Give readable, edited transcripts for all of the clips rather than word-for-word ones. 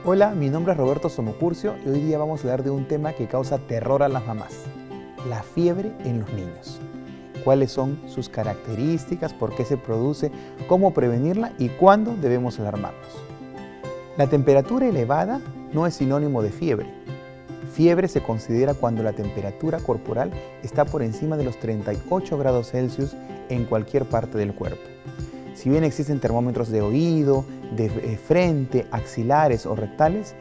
Hola, mi nombre es Roberto Somocurcio y hoy día vamos a hablar de un tema que causa terror a las mamás: la fiebre en los niños. ¿Cuáles son sus características? ¿Por qué se produce? ¿Cómo prevenirla? ¿Y cuándo debemos alarmarnos? La temperatura elevada no es sinónimo de fiebre. Fiebre se considera cuando la temperatura corporal está por encima de los 38 grados Celsius en cualquier parte del cuerpo. Si bien existen termómetros de oído, de frente, axilares o rectales,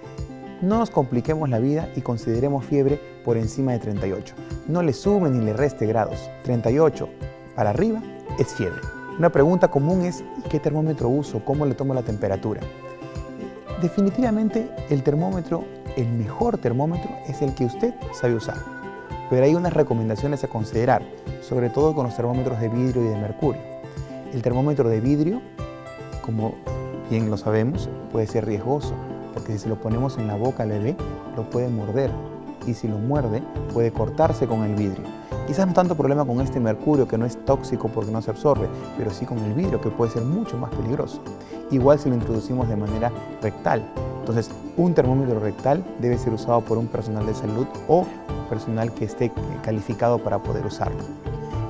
no nos compliquemos la vida y consideremos fiebre por encima de 38. No le sume ni le reste grados. 38 para arriba es fiebre. Una pregunta común es: ¿qué termómetro uso? ¿Cómo le tomo la temperatura? Definitivamente el mejor termómetro es el que usted sabe usar. Pero hay unas recomendaciones a considerar, sobre todo con los termómetros de vidrio y de mercurio. El termómetro de vidrio, como bien lo sabemos, puede ser riesgoso, porque si se lo ponemos en la boca al bebé, lo puede morder, y si lo muerde, puede cortarse con el vidrio. Quizás no tanto problema con este mercurio, que no es tóxico porque no se absorbe, pero sí con el vidrio, que puede ser mucho más peligroso. Igual si lo introducimos de manera rectal. Entonces, un termómetro rectal debe ser usado por un personal de salud o personal que esté calificado para poder usarlo.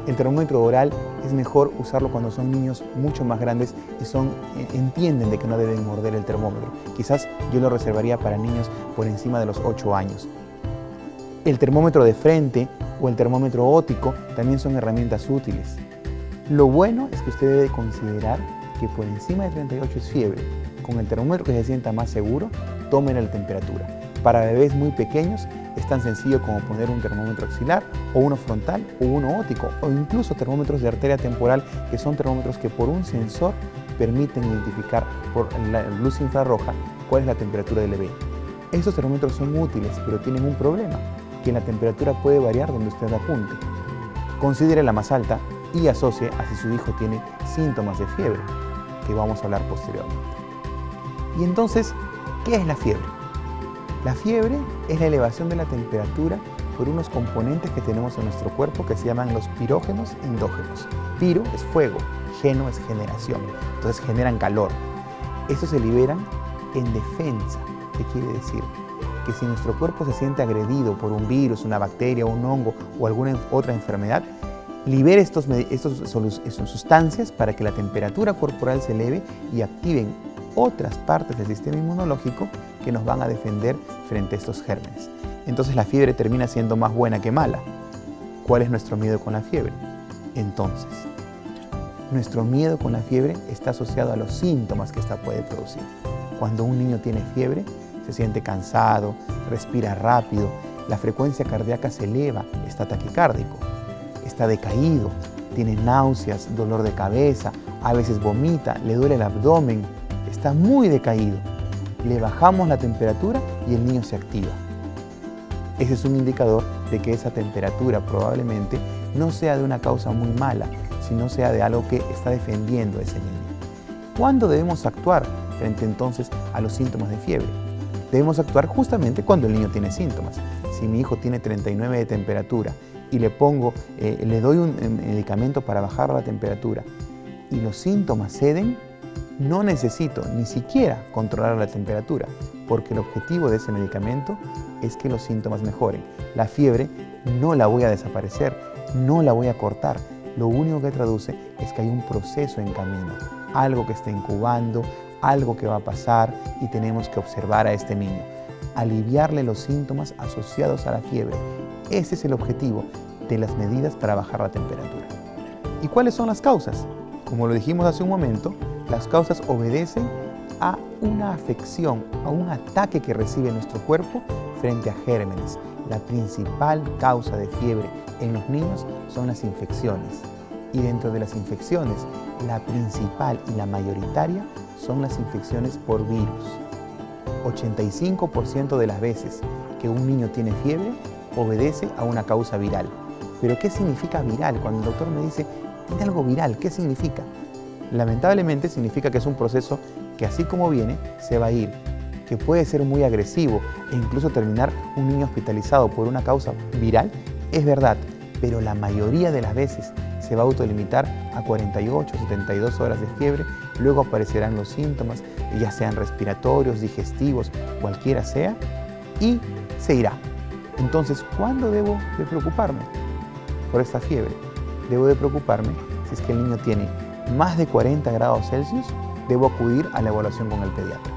El termómetro oral es mejor usarlo cuando son niños mucho más grandes y entienden de que no deben morder el termómetro. Quizás yo lo reservaría para niños por encima de los 8 años. El termómetro de frente o el termómetro óptico también son herramientas útiles. Lo bueno es que usted debe considerar que por encima de 38 es fiebre. Con el termómetro que se sienta más seguro, tomen la temperatura. Para bebés muy pequeños es tan sencillo como poner un termómetro axilar o uno frontal o uno óptico, o incluso termómetros de arteria temporal, que son termómetros que por un sensor permiten identificar por la luz infrarroja cuál es la temperatura del bebé. Estos termómetros son útiles, pero tienen un problema, que la temperatura puede variar donde usted apunte. Considere la más alta y asocie a si su hijo tiene síntomas de fiebre, que vamos a hablar posteriormente. Y entonces, ¿qué es la fiebre? La fiebre es la elevación de la temperatura por unos componentes que tenemos en nuestro cuerpo que se llaman los pirógenos endógenos. Piro es fuego, geno es generación, entonces generan calor. Estos se liberan en defensa. ¿Qué quiere decir? Que si nuestro cuerpo se siente agredido por un virus, una bacteria, un hongo o alguna otra enfermedad, libere estas sustancias para que la temperatura corporal se eleve y activen otras partes del sistema inmunológico que nos van a defender frente a estos gérmenes. Entonces la fiebre termina siendo más buena que mala. ¿Cuál es nuestro miedo con la fiebre? Entonces, nuestro miedo con la fiebre está asociado a los síntomas que esta puede producir. Cuando un niño tiene fiebre, se siente cansado, respira rápido, la frecuencia cardíaca se eleva, está taquicárdico, está decaído, tiene náuseas, dolor de cabeza, a veces vomita, le duele el abdomen, está muy decaído. Le bajamos la temperatura y el niño se activa. Ese es un indicador de que esa temperatura probablemente no sea de una causa muy mala, sino sea de algo que está defendiendo a ese niño. ¿Cuándo debemos actuar frente entonces a los síntomas de fiebre? Debemos actuar justamente cuando el niño tiene síntomas. Si mi hijo tiene 39 de temperatura y le doy un medicamento para bajar la temperatura y los síntomas ceden, no necesito ni siquiera controlar la temperatura, porque el objetivo de ese medicamento es que los síntomas mejoren. La fiebre no la voy a desaparecer, no la voy a cortar. Lo único que traduce es que hay un proceso en camino, algo que está incubando, algo que va a pasar y tenemos que observar a este niño. Aliviarle los síntomas asociados a la fiebre. Ese es el objetivo de las medidas para bajar la temperatura. ¿Y cuáles son las causas? Como lo dijimos hace un momento, las causas obedecen a una afección, a un ataque que recibe nuestro cuerpo frente a gérmenes. La principal causa de fiebre en los niños son las infecciones. Y dentro de las infecciones, la principal y la mayoritaria son las infecciones por virus. 85% de las veces que un niño tiene fiebre obedece a una causa viral. ¿Pero qué significa viral? Cuando el doctor me dice, tiene algo viral, ¿qué significa? Lamentablemente significa que es un proceso que así como viene, se va a ir, que puede ser muy agresivo e incluso terminar un niño hospitalizado por una causa viral, es verdad, pero la mayoría de las veces se va a autolimitar a 48 o 72 horas de fiebre, luego aparecerán los síntomas, ya sean respiratorios, digestivos, cualquiera sea, y se irá. Entonces, ¿cuándo debo de preocuparme por esta fiebre? Debo de preocuparme si es que el niño tiene más de 40 grados Celsius, debo acudir a la evaluación con el pediatra.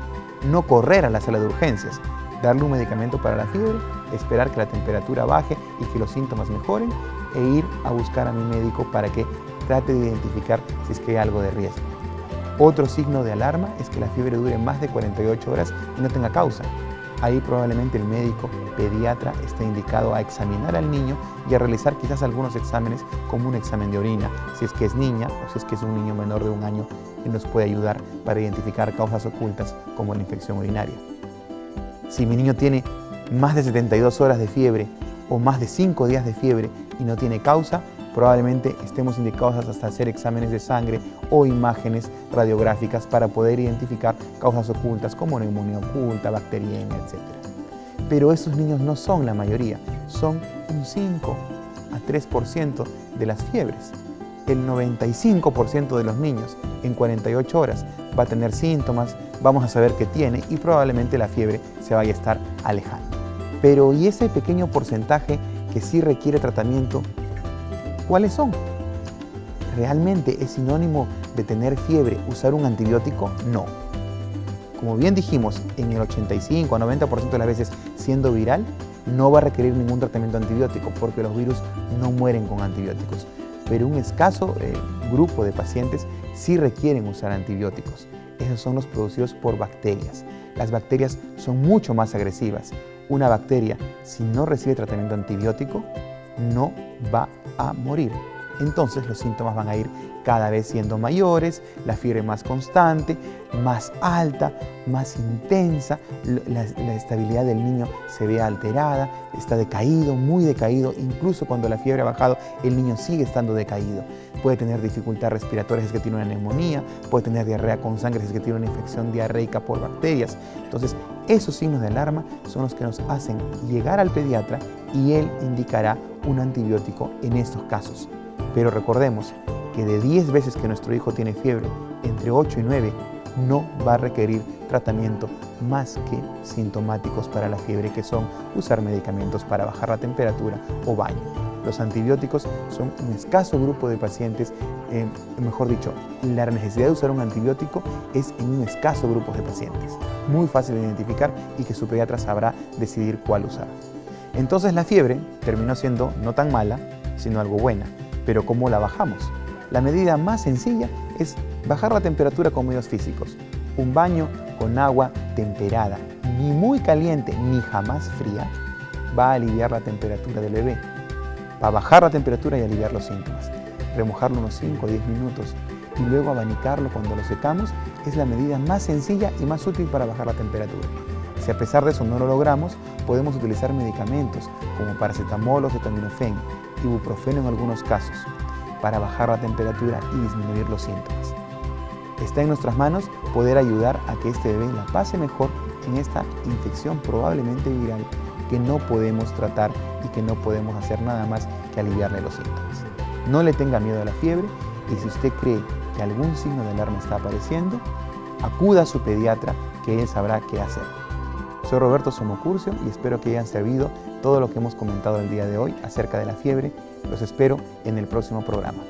No correr a la sala de urgencias, darle un medicamento para la fiebre, esperar que la temperatura baje y que los síntomas mejoren e ir a buscar a mi médico para que trate de identificar si es que hay algo de riesgo. Otro signo de alarma es que la fiebre dure más de 48 horas y no tenga causa. Ahí probablemente el médico pediatra esté indicado a examinar al niño y a realizar quizás algunos exámenes como un examen de orina, si es que es niña o si es que es un niño menor de 1 año, que nos puede ayudar para identificar causas ocultas como la infección urinaria. Si mi niño tiene más de 72 horas de fiebre o más de 5 días de fiebre y no tiene causa, probablemente estemos indicados hasta hacer exámenes de sangre o imágenes radiográficas para poder identificar causas ocultas como neumonía oculta, bacteriemia, etc. Pero estos niños no son la mayoría, son un 5 a 3% de las fiebres. El 95% de los niños en 48 horas va a tener síntomas, vamos a saber qué tiene y probablemente la fiebre se vaya a estar alejando. Pero ¿y ese pequeño porcentaje que sí requiere tratamiento? ¿Cuáles son? ¿Realmente es sinónimo de tener fiebre usar un antibiótico? No. Como bien dijimos, en el 85 a 90% de las veces siendo viral, no va a requerir ningún tratamiento antibiótico porque los virus no mueren con antibióticos. Pero un escaso grupo de pacientes sí requieren usar antibióticos. Esos son los producidos por bacterias. Las bacterias son mucho más agresivas. Una bacteria, si no recibe tratamiento antibiótico, no va a morir. Entonces los síntomas van a ir cada vez siendo mayores, la fiebre más constante, más alta, más intensa, la estabilidad del niño se ve alterada, está decaído, muy decaído, incluso cuando la fiebre ha bajado, el niño sigue estando decaído. Puede tener dificultad respiratoria si es que tiene una neumonía, puede tener diarrea con sangre si es que tiene una infección diarreica por bacterias. Entonces, esos signos de alarma son los que nos hacen llegar al pediatra y él indicará un antibiótico en estos casos. Pero recordemos que de 10 veces que nuestro hijo tiene fiebre, entre 8 y 9 no va a requerir tratamiento más que sintomáticos para la fiebre, que son usar medicamentos para bajar la temperatura o baño. Los antibióticos son un escaso grupo de pacientes, mejor dicho, la necesidad de usar un antibiótico es en un escaso grupo de pacientes. Muy fácil de identificar y que su pediatra sabrá decidir cuál usar. Entonces la fiebre terminó siendo no tan mala, sino algo buena. Pero ¿cómo la bajamos? La medida más sencilla es bajar la temperatura con medios físicos. Un baño con agua temperada, ni muy caliente ni jamás fría, va a aliviar la temperatura del bebé. Va a bajar la temperatura y aliviar los síntomas. Remojarlo unos 5 o 10 minutos y luego abanicarlo cuando lo secamos es la medida más sencilla y más útil para bajar la temperatura. Si a pesar de eso no lo logramos, podemos utilizar medicamentos como paracetamol o acetaminofén, ibuprofeno en algunos casos, para bajar la temperatura y disminuir los síntomas. Está en nuestras manos poder ayudar a que este bebé la pase mejor en esta infección probablemente viral que no podemos tratar y que no podemos hacer nada más que aliviarle los síntomas. No le tenga miedo a la fiebre y si usted cree que algún signo de alarma está apareciendo, acuda a su pediatra que él sabrá qué hacer. Soy Roberto Somocurcio y espero que hayan servido todo lo que hemos comentado el día de hoy acerca de la fiebre. Los espero en el próximo programa.